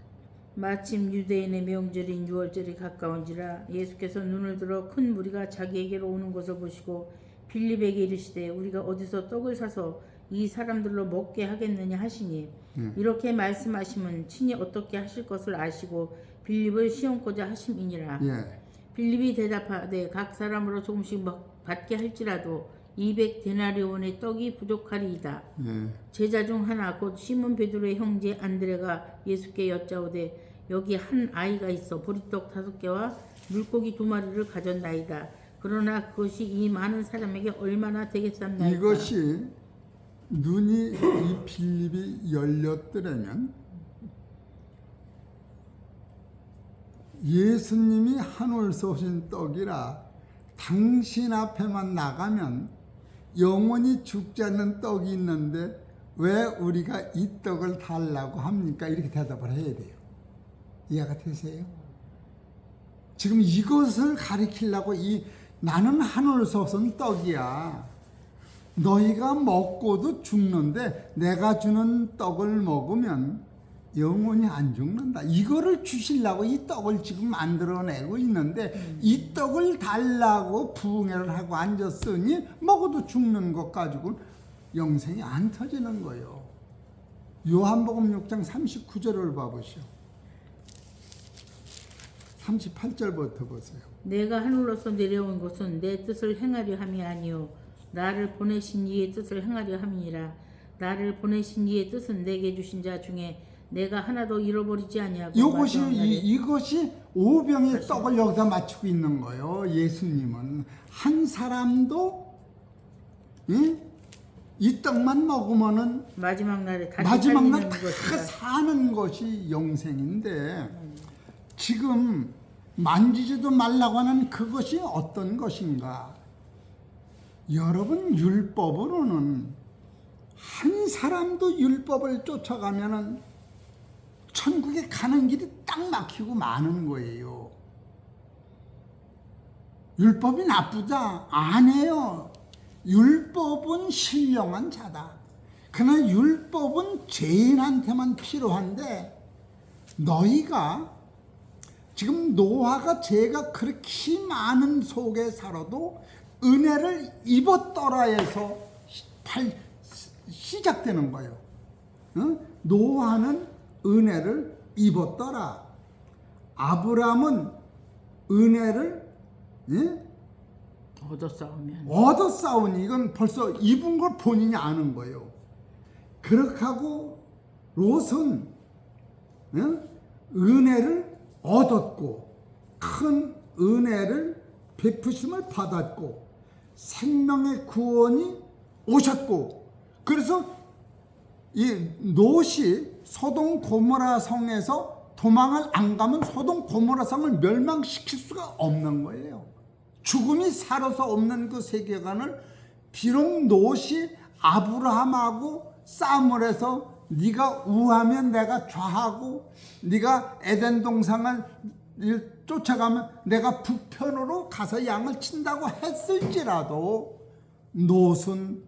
마침 유대인의 명절인 유월절이 가까운지라 예수께서 눈을 들어 큰 무리가 자기에게로 오는 것을 보시고 빌립에게 이르시되 우리가 어디서 떡을 사서 이 사람들로 먹게 하겠느냐 하시니 이렇게 말씀하시면 친히 어떻게 하실 것을 아시고 빌립을 시험코자 하심이니라. 예. 빌립이 대답하되 각 사람으로 조금씩 받게 할지라도 200데나리온의 떡이 부족하리이다. 예. 제자 중 하나 곧 시몬 베드로의 형제 안드레가 예수께 여짜오되 여기 한 아이가 있어 보리떡 5개와 물고기 2마리를 가졌나이다. 그러나 그것이 이 많은 사람에게 얼마나 되겠습니까? 이것이 눈이 이 빌립이 열렸더라면 예수님이 하늘에서 오신 떡이라 당신 앞에만 나가면 영원히 죽지 않는 떡이 있는데 왜 우리가 이 떡을 달라고 합니까? 이렇게 대답을 해야 돼요. 이해가 되세요? 지금 이것을 가리키려고 나는 하늘에서 온 떡이야. 너희가 먹고도 죽는데 내가 주는 떡을 먹으면 영원히 안 죽는다. 이거를 주시려고 이 떡을 지금 만들어내고 있는데 이 떡을 달라고 부흥회를 하고 앉았으니 먹어도 죽는 것 가지고 영생이 안 터지는 거예요. 요한복음 6장 39절을 봐보시오. 38절부터 보세요. 내가 하늘로서 내려온 것은 내 뜻을 행하려 함이 아니요 나를 보내신 이의 뜻을 행하려 함이니라. 나를 보내신 이의 뜻은 내게 주신 자 중에 내가 하나도 잃어버리지 아니하고 이것이 오병의 떡을 여기다 맞추고 있는 거예요. 예수님은 한 사람도 이 떡만 먹으면은 마지막 날에 다시 마지막 날 다 것이다. 사는 것이 영생인데 지금 만지지도 말라고 하는 그것이 어떤 것인가? 여러분, 율법으로는 한 사람도 율법을 쫓아가면은 천국에 가는 길이 딱 막히고 마는 거예요. 율법이 나쁘다? 아니에요. 율법은 신령한 자다. 그러나 율법은 죄인한테만 필요한데 너희가 지금 노아가 죄가 그렇게 많은 속에 살아도 은혜를 입었더라 해서 시작되는 거예요. 노아는 은혜를 입었더라. 아브라함은 은혜를 얻었사오니 이건 벌써 입은 걸 본인이 아는 거예요. 그렇게 하고 롯은 은혜를 얻었고 큰 은혜를 베푸심을 받았고 생명의 구원이 오셨고 그래서 이 롯이 소돔 고모라 성에서 도망을 안 가면 소돔 고모라 성을 멸망시킬 수가 없는 거예요. 죽음이 살아서 없는 그 세계관을 비록 롯이 아브라함하고 싸움을 해서 네가 우하면 내가 좌하고 네가 에덴 동산을 쫓아가면 내가 북편으로 가서 양을 친다고 했을지라도 롯은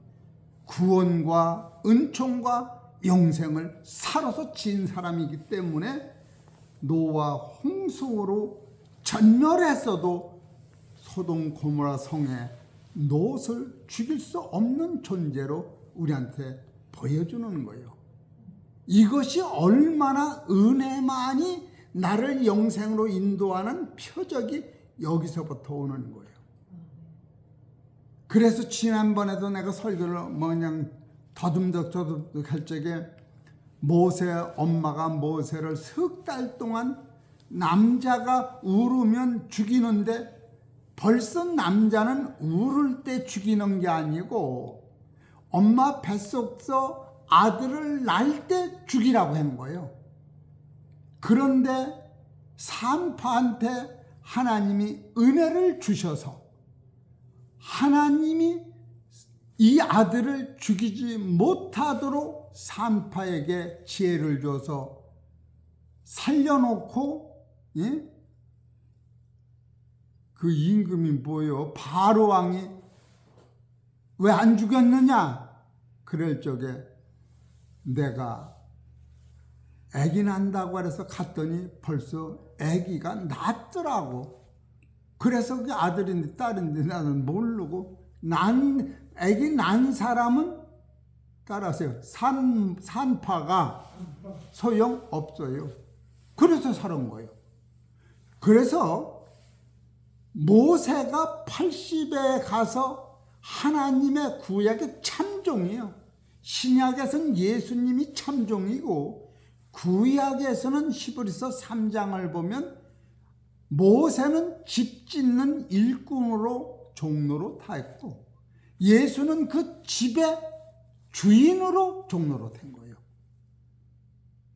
구원과 은총과 영생을 살아서 지은 사람이기 때문에 노아 홍수로 전멸했어도 소돔 고모라 성에 롯을 죽일 수 없는 존재로 우리한테 보여주는 거예요. 이것이 얼마나 은혜만이 나를 영생으로 인도하는 표적이 여기서부터 오는 거예요. 그래서 지난번에도 내가 설교를 그냥 더듬덕 할 적에 모세 엄마가 모세를 3달 동안 남자가 울으면 죽이는데 벌써 남자는 울을 때 죽이는 게 아니고 엄마 뱃속에서 아들을 낳을 때 죽이라고 한 거예요. 그런데 산파한테 하나님이 은혜를 주셔서 하나님이 이 아들을 죽이지 못하도록 산파에게 지혜를 줘서 살려놓고, 예? 그 임금이 뭐예요? 바로 왕이 왜 안 죽였느냐? 그럴 적에 내가 아기 난다고 해서 갔더니 벌써 아기가 낳더라고. 그래서 그 아들인데 딸인데 나는 모르고, 아기 난 사람은 따라하세요. 산파가 소용 없어요. 그래서 살은 거예요. 그래서 모세가 80에 가서 하나님의 구약의 참종이에요. 신약에서는 예수님이 참종이고, 구약에서는 히브리서 3장을 보면 모세는 집 짓는 일꾼으로 종로로 다 했고, 예수는 그 집의 주인으로 종로로 된 거예요.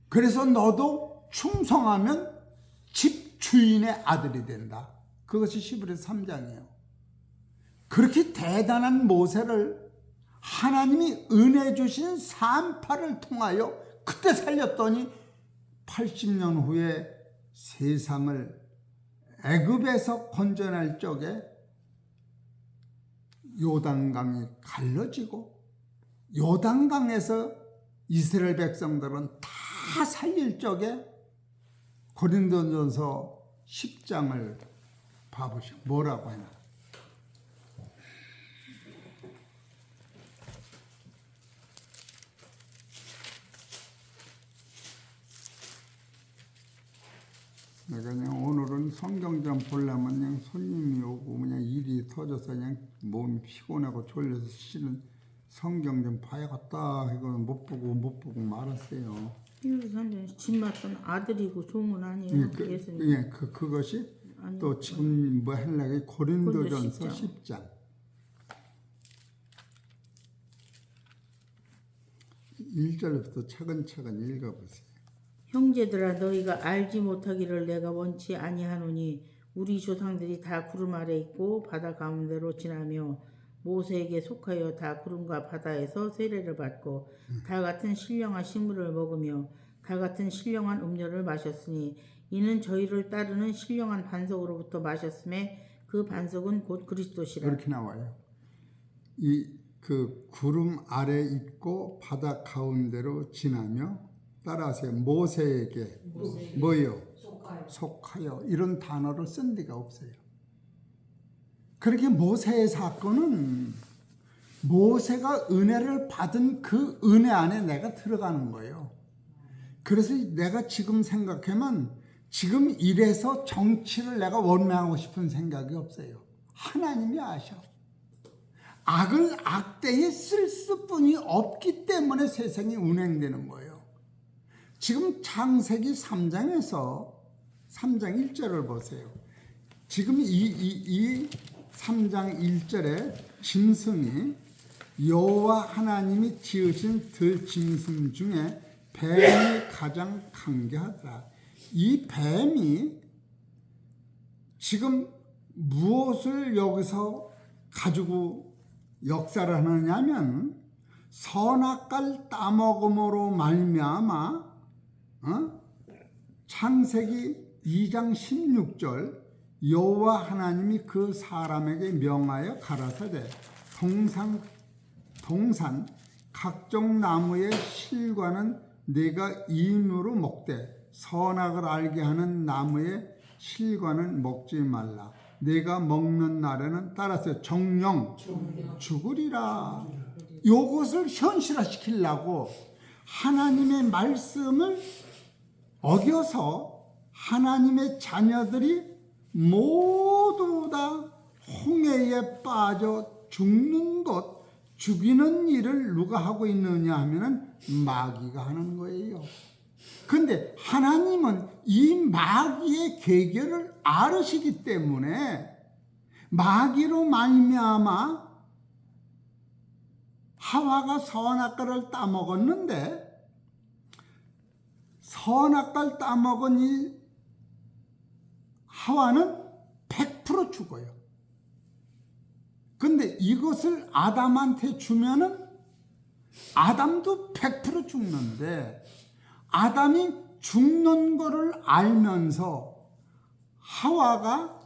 그래서 너도 충성하면 집 주인의 아들이 된다. 그것이 히브리서 3장이에요. 그렇게 대단한 모세를 하나님이 은혜 주신 산파를 통하여 그때 살렸더니 80년 후에 세상을 애굽에서 건져낼 적에 요단강이 갈라지고, 요단강에서 이스라엘 백성들은 다 살릴 적에 고린도전서 10장을 봐보시오. 뭐라고 하나? 내가 그냥 오늘은 성경 좀 보려면 그냥 손님이 오고 그냥 일이 터져서 그냥 몸이 피곤하고 졸려서 실은 성경 좀 봐야겠다 이거 못 보고 말았어요. 이거 선생님 집맛은 아들이고 종은 아니에요. 예수님. 그것이 아니, 또 지금 뭐 하려고 고린도전서 고린도 10장 1절부터 차근차근 읽어보세요. 형제들아 너희가 알지 못하기를 내가 원치 아니하노니 우리 조상들이 다 구름 아래 있고 바다 가운데로 지나며 모세에게 속하여 다 구름과 바다에서 세례를 받고 다 같은 신령한 식물을 먹으며 다 같은 신령한 음료를 마셨으니 이는 저희를 따르는 신령한 반석으로부터 마셨음에 그 반석은 곧 그리스도시라. 그렇게 나와요. 그 구름 아래 있고 바다 가운데로 지나며 따라하세요. 모세에게 뭐요? 속하여. 이런 단어를 쓴 데가 없어요. 그렇게 모세의 사건은 모세가 은혜를 받은 그 은혜 안에 내가 들어가는 거예요. 그래서 내가 지금 생각하면 지금 이래서 정치를 내가 원망하고 싶은 생각이 없어요. 하나님이 아셔. 악을 악대에 쓸 수뿐이 없기 때문에 세상이 운행되는 거예요. 지금 창세기 3장에서 3장 1절을 보세요. 지금 이 3장 1절에 짐승이 여호와 하나님이 지으신 들짐승 중에 뱀이 가장 강교하더라. 이 뱀이 지금 무엇을 여기서 가지고 역사를 하느냐면 선악과를 따먹음으로 말미암아 창세기 2장 16절 여호와 하나님이 그 사람에게 명하여 가라사대 동산 각종 나무의 실과는 네가 임으로 먹되 선악을 알게 하는 나무의 실과는 먹지 말라. 네가 먹는 날에는 따라서 정령 죽으리라. 요것을 현실화시키려고 하나님의 말씀을 어겨서 하나님의 자녀들이 모두 다 홍해에 빠져 죽는 것, 죽이는 일을 누가 하고 있느냐 하면은 마귀가 하는 거예요. 근데 하나님은 이 마귀의 계결을 알으시기 때문에 마귀로 말미암아 하와가 선악과를 따먹었는데 선악과를 따먹은 이 하와는 100% 죽어요. 근데 이것을 아담한테 주면은 아담도 100% 죽는데, 아담이 죽는 거를 알면서 하와가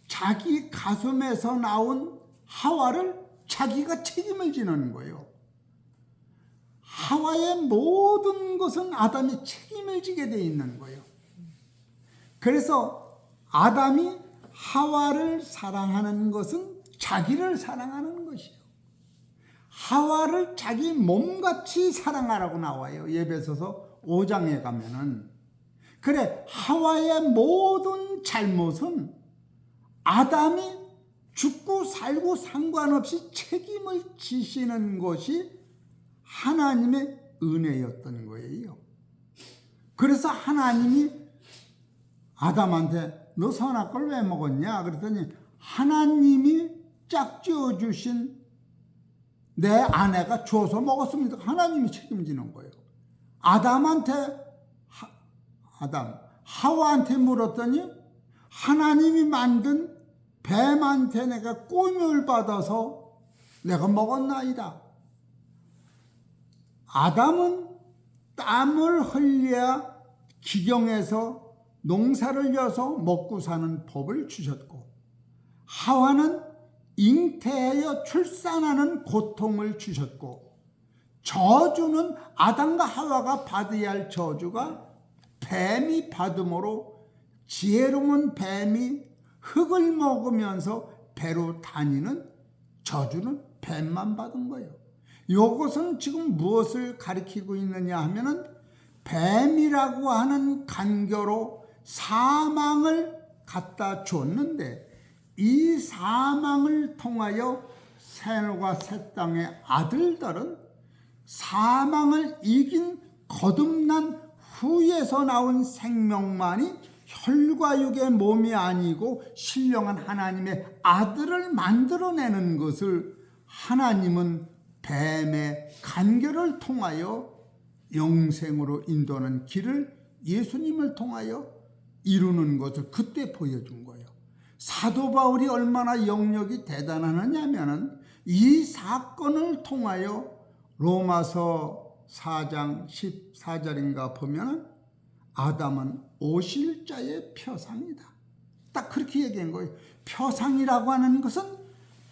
자기 가슴에서 나온 하와를 자기가 책임을 지는 거예요. 하와의 모든 것은 아담이 책임을 지게 돼 있는 거예요. 그래서 아담이 하와를 사랑하는 것은 자기를 사랑하는 것이에요. 하와를 자기 몸같이 사랑하라고 나와요. 에베소서 5장에 가면은. 그래, 하와의 모든 잘못은 아담이 죽고 살고 상관없이 책임을 지시는 것이 하나님의 은혜였던 거예요. 그래서 하나님이 아담한테 너 선악과를 왜 먹었냐? 그랬더니 하나님이 짝지어 주신 내 아내가 줘서 먹었습니다. 하나님이 책임지는 거예요. 하와한테 물었더니 하나님이 만든 뱀한테 내가 꼬임을 받아서 내가 먹었나이다. 아담은 땀을 흘려야 기경에서 농사를 져서 먹고 사는 법을 주셨고, 하와는 잉태하여 출산하는 고통을 주셨고, 저주는 아담과 하와가 받아야 할 저주가 뱀이 받음으로 지혜로운 뱀이 흙을 먹으면서 배로 다니는 저주는 뱀만 받은 거예요. 이것은 지금 무엇을 가리키고 있느냐 하면은 뱀이라고 하는 간교로 사망을 갖다 줬는데, 이 사망을 통하여 새 하늘과 새 땅의 아들들은 사망을 이긴 거듭난 후에서 나온 생명만이 혈과 육의 몸이 아니고 신령한 하나님의 아들을 만들어내는 것을 하나님은 뱀의 간교를 통하여 영생으로 인도하는 길을 예수님을 통하여 이루는 것을 그때 보여준 거예요. 사도 바울이 얼마나 영역이 대단하냐면은 이 사건을 통하여 로마서 4장 14절인가 보면은 아담은 오실 자의 표상이다. 딱 그렇게 얘기한 거예요. 표상이라고 하는 것은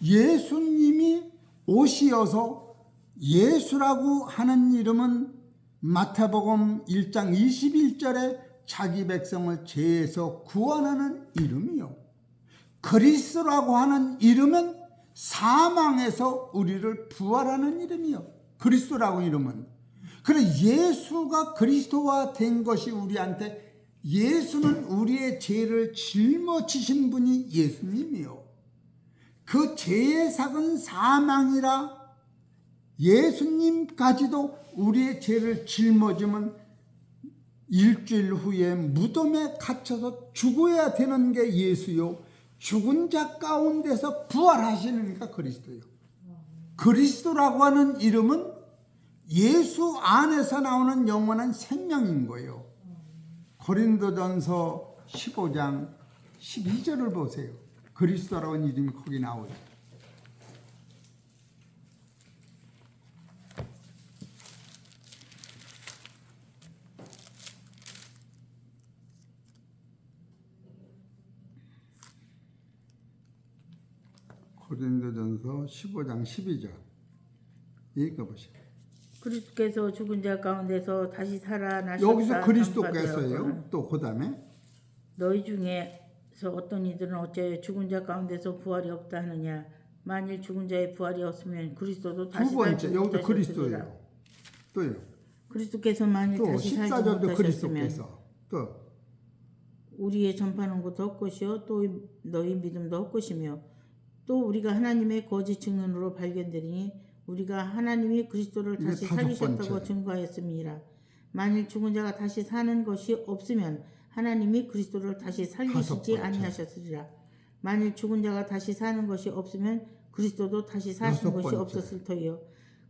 예수님이 오시어서, 예수라고 하는 이름은 마태복음 1장 21절에 자기 백성을 죄에서 구원하는 이름이요, 그리스도라고 하는 이름은 사망에서 우리를 부활하는 이름이요, 그리스도라고 이름은. 그래, 예수가 그리스도화 된 것이 우리한테, 예수는 우리의 죄를 짊어지신 분이 예수님이요, 그 죄의 삭은 사망이라 예수님까지도 우리의 죄를 짊어지면 일주일 후에 무덤에 갇혀서 죽어야 되는 게 예수요, 죽은 자 가운데서 부활하시니까 그리스도요. 그리스도라고 하는 이름은 예수 안에서 나오는 영원한 생명인 거예요. 고린도전서 15장 12절을 보세요. 그리스도라고 하는 이름이 거기 나오죠. 고린도전서 15장 12절 읽어보시죠. 그리스도께서 죽은 자 가운데서 다시 살아나셨다. 여기서 그리스도께서요. 또 그 다음에 너희 중에서 어떤 이들은 어째 죽은 자 가운데서 부활이 없다 하느냐. 만일 죽은 자의 부활이 없으면 그리스도도 다시 두 번째 살지 여기도 못하셨으리라. 그리스도예요. 또요. 그리스도께서 만일 또 다시 살지 14절도 못하셨으면 그리스도께서, 또 우리의 전파는 곧 헛것이요 또 너희 믿음도 헛것이며, 또 우리가 하나님의 거짓 증언으로 발견되리니 우리가 하나님이 그리스도를 이게 다시 다섯 살리셨다고 번째. 증거하였음이니라. 만일 죽은 자가 다시 사는 것이 없으면 하나님이 그리스도를 다시 다섯 살리시지 번째. 아니하셨으리라. 만일 죽은 자가 다시 사는 것이 없으면 그리스도도 다시 사신 여섯 것이 번째. 없었을 터이요.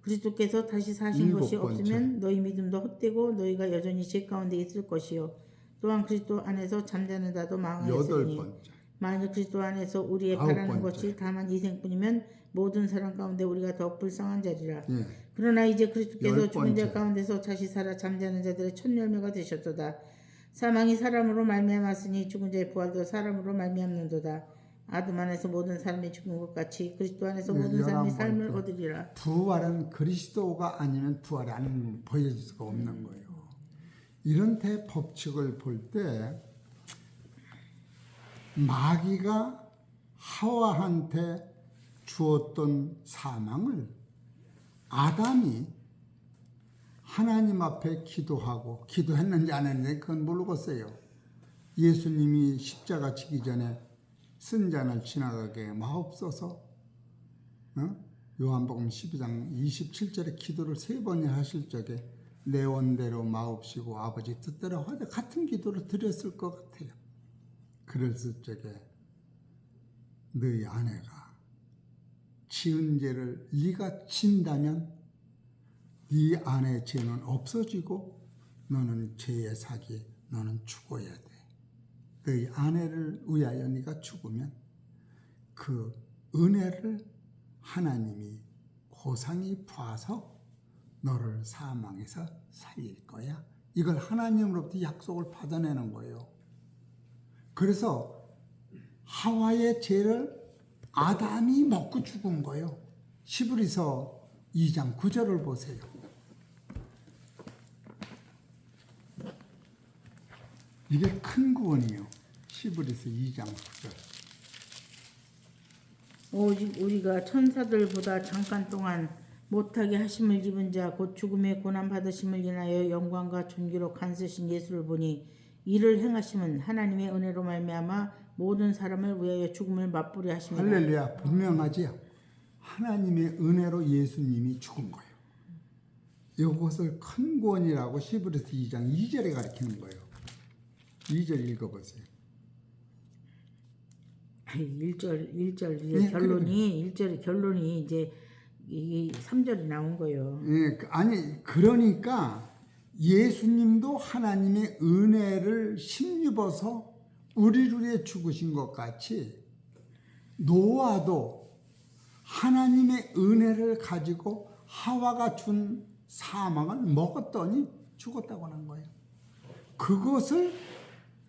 그리스도께서 다시 사신 일곱 것이 번째. 없으면 너희 믿음도 헛되고 너희가 여전히 죄 가운데 있을 것이요. 또한 그리스도 안에서 잠자는 자도 여덟 망하였으니 번째. 만일 그리스도 안에서 우리의 아홉 바라는 번째. 것이 다만 이생뿐이면 모든 사람 가운데 우리가 더 불쌍한 자리라. 예. 그러나 이제 그리스도께서 열 죽은 자 번째. 가운데서 다시 살아 잠자는 자들의 첫 열매가 되셨도다. 사망이 사람으로 말미암았으니 죽은 자의 부활도 사람으로 말미암는도다. 아담 안에서 모든 사람이 죽은 것 같이 그리스도 안에서 네, 모든 사람이 11번째. 삶을 얻으리라. 부활은 그리스도가 아니면 부활이 안 보여질 수가 없는 거예요. 이런 대법칙을 볼 때 마귀가 하와한테 주었던 사망을 아담이 하나님 앞에 기도했는지 안 했는지 그건 모르겠어요. 예수님이 십자가 지기 전에 쓴 잔을 지나가게 마옵소서. 요한복음 12장 27절에 기도를 3번이나 하실 적에 내 원대로 마옵시고 아버지 뜻대로 하되 같은 기도를 드렸을 것 같아요. 그랬을 적에 너희 아내가 지은 죄를 네가 진다면 네 아내의 죄는 없어지고 너는 죄의 사기, 너는 죽어야 돼. 너희 아내를 위하여 네가 죽으면 그 은혜를 하나님이 고상히 봐서 너를 사망에서 살릴 거야. 이걸 하나님으로부터 약속을 받아내는 거예요. 그래서 하와의 죄를 아담이 먹고 죽은 거예요. 히브리서 2장 9절을 보세요. 이게 큰 구원이에요. 히브리서 2장 9절. 오직 우리가 천사들보다 잠깐 동안 못하게 하심을 입은 자 곧 죽음의 고난 받으심을 인하여 영광과 존귀로 간쓰신 예수를 보니 이를 행하심은 하나님의 은혜로 말미암아 모든 사람을 위하여 죽음을 맛보려 하심이라. 할렐루야. 분명하지요. 하나님의 은혜로 예수님이 죽은 거예요. 이것을 큰 구원이라고 히브리서 2장 2절에 가르치는 거예요. 2절 읽어보세요. 1절 예, 결론이 1절 결론이 이제 이 3절이 나온 거예요. 예, 아니 그러니까 예수님도 하나님의 은혜를 힘입어서 우리를 위해 죽으신 것 같이 노아도 하나님의 은혜를 가지고 하와가 준 사망을 먹었더니 죽었다고 하는 거예요. 그것을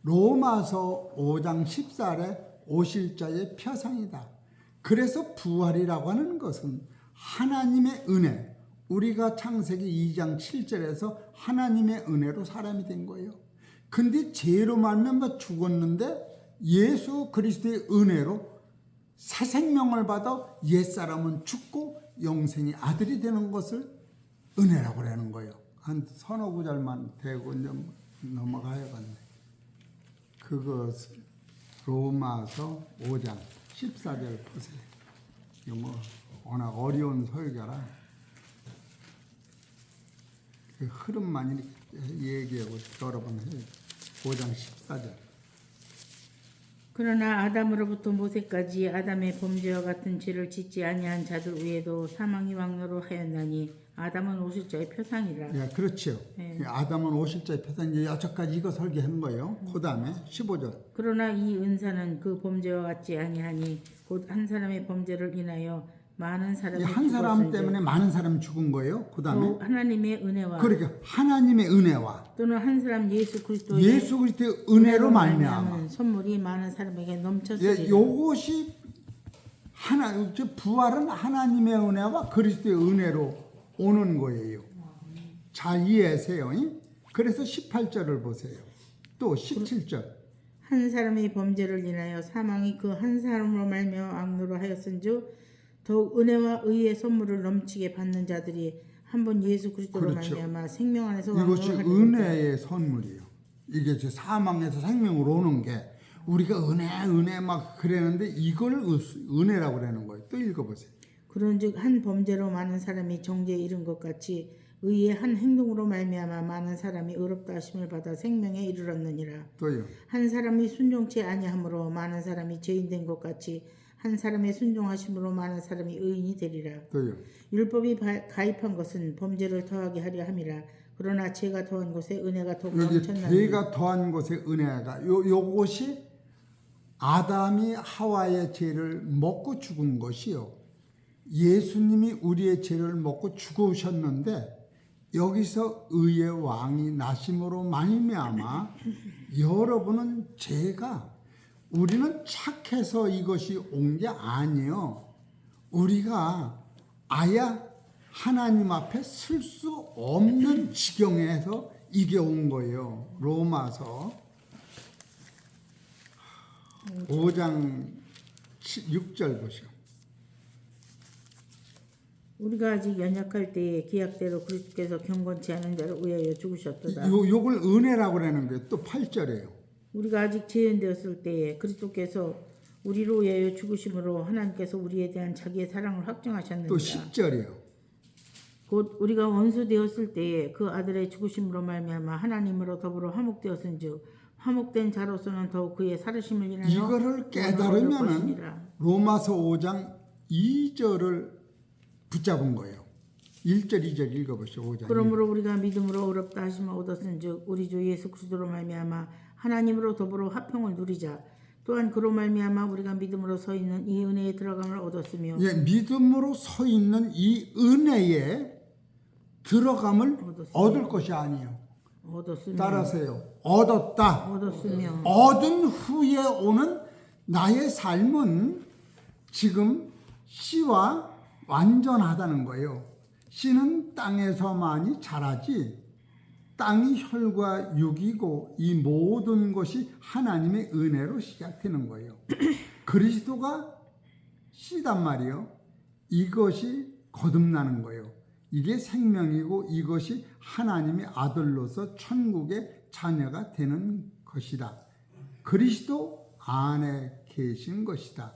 로마서 5장 14절에 오실 자의 표상이다. 그래서 부활이라고 하는 것은 하나님의 은혜, 우리가 창세기 2장 7절에서 하나님의 은혜로 사람이 된 거예요. 근데 죄로 말미암아 죽었는데 예수 그리스도의 은혜로 새 생명을 받아 옛사람은 죽고 영생의 아들이 되는 것을 은혜라고 하는 거예요. 한 서너 구절만 대고 이제 넘어가야겠네. 그것 로마서 5장 14절 보세요. 이거 뭐 워낙 어려운 설교라 그 흐름만 이렇게 얘기하고 여러 번 해요. 5장 14절. 그러나 아담으로부터 모세까지 아담의 범죄와 같은 죄를 짓지 아니한 자들 위에도 사망이 왕노로 하였나니 아담은 오실자의 표상이라. 예, 그렇죠. 네. 아담은 오실자의 표상이 여태까지 이거 설계한 거예요. 그 다음에 15절. 그러나 이 은사는 그 범죄와 같지 아니하니 곧 한 사람의 범죄를 인하여 많은 사람이 한 사람 죽었은즉 때문에 많은 사람이 죽은 거예요. 그 다음에 또 하나님의 은혜와 그러니까 하나님의 은혜와 또는 한 사람 예수 그리스도의 예수 그리스도의 은혜로 말미암아. 선물이 많은 사람에게 넘쳤으리라. 예, 요것이 부활은 하나님의 은혜와 그리스도의 은혜로 오는 거예요. 잘 이해하세요. 그래서 18절을 보세요. 또 17절. 한 사람의 범죄를 인하여 사망이 그 한 사람으로 말미암아 악노로 하였은즉 더욱 은혜와 의의 선물을 넘치게 받는 자들이 한 번 예수 그리스도로 그렇죠. 말미암아 생명 안에서 이것이 왕노를 하리로다. 은혜의 선물이에요. 이게 사망에서 생명으로 오는 게 우리가 은혜 막 그랬는데 이걸 은혜라고 그러는 거예요. 또 읽어보세요. 그런즉 한 범죄로 많은 사람이 정죄에 이른 것 같이 의의 한 행동으로 말미암아 많은 사람이 의롭다 하심을 받아 생명에 이르렀느니라. 또요. 한 사람이 순종치 아니함으로 많은 사람이 죄인 된 것 같이 한 사람의 순종하심으로 많은 사람이 의인이 되리라. 또요. 율법이 가입한 것은 범죄를 더하게 하려 함이라. 그러나 죄가 더한 곳에 은혜가 더욱 여기 넘쳤나니 죄가 더한 곳에 은혜가 요것이 아담이 하와의 죄를 먹고 죽은 것이요. 예수님이 우리의 죄를 먹고 죽으셨는데 여기서 의의 왕이 나심으로 말미암아 여러분은 우리는 착해서 이것이 온 게 아니에요. 우리가 아예 하나님 앞에 설 수 없는 지경에서 이게 온 거예요. 로마서 5장 6절 보시오. 우리가 아직 연약할 때에 기약대로 그리스도께서 경건치 않은 자를 위하여 죽으셨도다. 요걸 은혜라고 그러는 거예요. 또 8절이에요. 우리가 아직 죄인되었을 때에 그리스도께서 우리로 위하여 죽으심으로 하나님께서 우리에 대한 자기의 사랑을 확증하셨느니라. 또 10절이에요. 곧 우리가 원수 되었을 때에 그 아들의 죽으심으로 말미암아 하나님으로 더불어 화목되었은즉 화목된 자로서는 더욱 그의 살으심을 인하여 이거를 깨달으면은 로마서 5장 2절을 붙잡은 거예요. 1절 2절 읽어보시죠. 5장 그러므로 우리가 믿음으로 의롭다 하심을 얻었은즉 우리 주 예수 그리스도로 말미암아 하나님으로 더불어 화평을 누리자. 또한 그로 말미암아 우리가 믿음으로 서 있는 이 은혜에 들어감을 얻었으며 믿음으로 서 있는 이 은혜에 들어감을 얻을 것이 아니에요. 얻었으며 따라서요. 얻었다. 얻었으며 얻은 후에 오는 나의 삶은 지금 씨와 완전하다는 거예요. 씨는 땅에서만이 자라지 땅이 혈과 육이고 이 모든 것이 하나님의 은혜로 시작되는 거예요. 그리스도가 씨단 말이에요. 이것이 거듭나는 거예요. 이게 생명이고 이것이 하나님의 아들로서 천국의 자녀가 되는 것이다. 그리스도 안에 계신 것이다.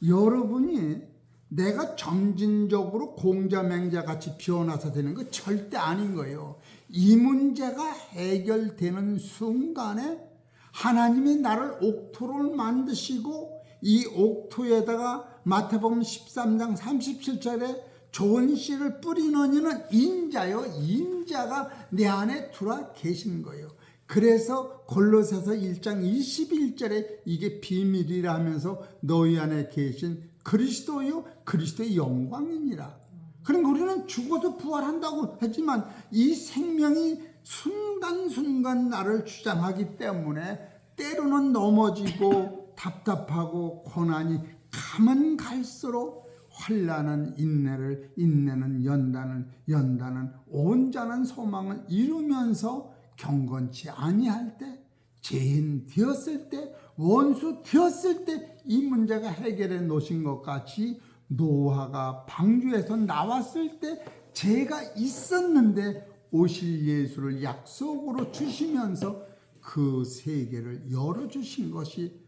여러분이 내가 점진적으로 공자맹자 같이 변화서 되는 거 절대 아닌 거예요. 이 문제가 해결되는 순간에 하나님이 나를 옥토를 만드시고 이 옥토에다가 마태복음 13장 37절에 좋은 씨를 뿌리는 이는 인자요. 인자가 내 안에 들어와 계신 거예요. 그래서 골로새서 1장 21절에 이게 비밀이라 하면서 너희 안에 계신 그리스도요 그리스도의 영광이니라. 그러니까 우리는 죽어도 부활한다고 하지만 이 생명이 순간순간 나를 주장하기 때문에 때로는 넘어지고 답답하고 고난이 가면 갈수록 환난은 인내는 연단은 온전한 소망을 이루면서 경건치 아니할 때, 죄인 되었을 때, 원수 되었을 때 이 문제가 해결해 놓으신 것 같이 노아가 방주에서 나왔을 때 죄가 있었는데 오실 예수를 약속으로 주시면서 그 세계를 열어주신 것이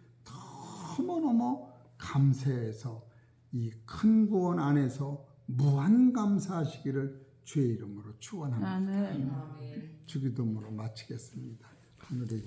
너무너무 감사해서 이 큰 구원 안에서 무한 감사하시기를 주의 이름으로 축원합니다. 아멘. 주기도문으로 마치겠습니다. 하늘의